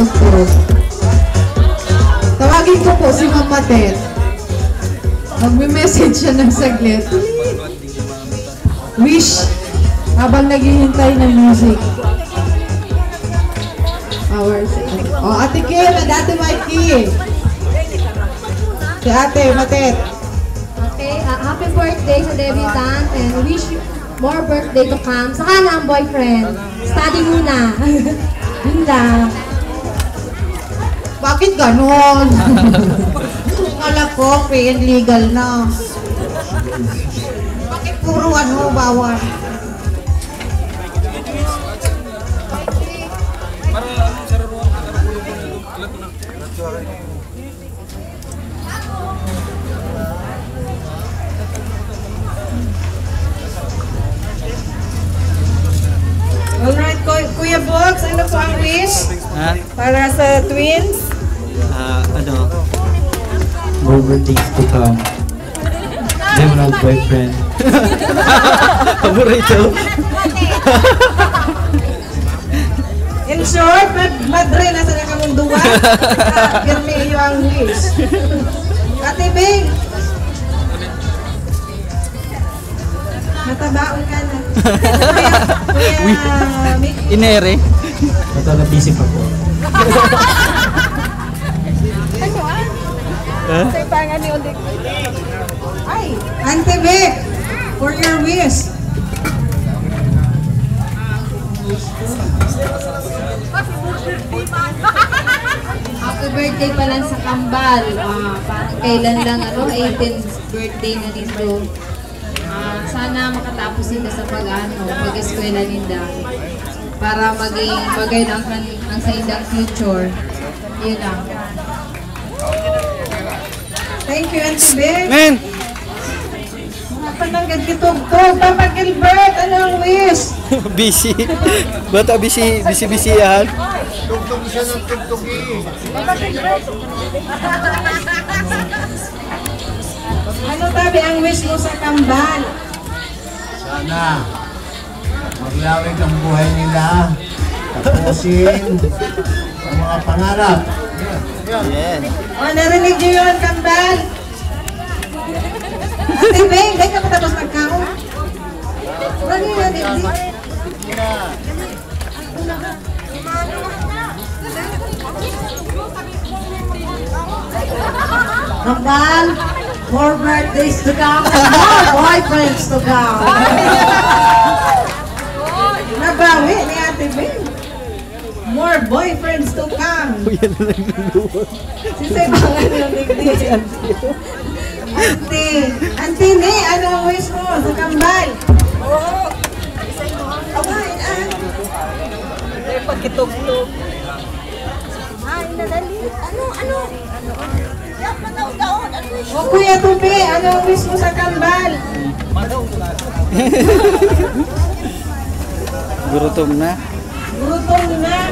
tugtog. Tawagin ko po si Ma'am Matet. Magme-message siya ng saglit. Wish habang naghihintay ng music. Oh, Ate Kim and Ate Mikey. Si Ate Matet. Okay, happy birthday sa debutant and wish you more birthday to come. Saka na ang boyfriend. Study muna. Yun lang. Bakit ganon? Kala ko, free and legal na. Bakit puro bawal? Alright, Kuya Box, ano po ang wish? Para sa twins? More birthdays to come. Emerald boyfriend. Paborito. In short, madre, nasa na kamunduan. Germilyo ang wish. Ate Bing! Matabaon ka na. Kuya Mickey. Inere. Ito na busy pa po. Ay, Ante Vic, for your wish. Happy birthday pa lang sa Kambal. Parang kailan lang, 18th birthday na nito. Sana makatapos nila sa pag-eskwela nila. Para maging bagay ang sa indang future. Yun lang. Thank you, Auntie Vic. Men! Pananggad kitugtog. Papa Gilbert, ano ang wish? Busy. Bata busy yan. Tugtog siya ng tugtog eh. Ano tabi ang wish mo sa Kambal? Sana maglawig ang buhay nila. Tapusin ang mga pangarap. Yes. O, narinig niyo yun, Kambal? Ate Beng, dahil ka matapos magkaon. Lagi yun, hindi. Kambal, more birthdays to come and more boyfriends to come. Nabawi ni Ate Beng. More boyfriends to come. Si Sebangan yung digdig. Auntie Ne, ano ang wish mo sa Kambal? Oo. Awain, Pagkitog-tog. Ay, nadali. Ano? Yan, mataon-taon. Ano wish O Kuya Tupi, ano ang wish mo sa Kambal? Gurutom na. Gutom na.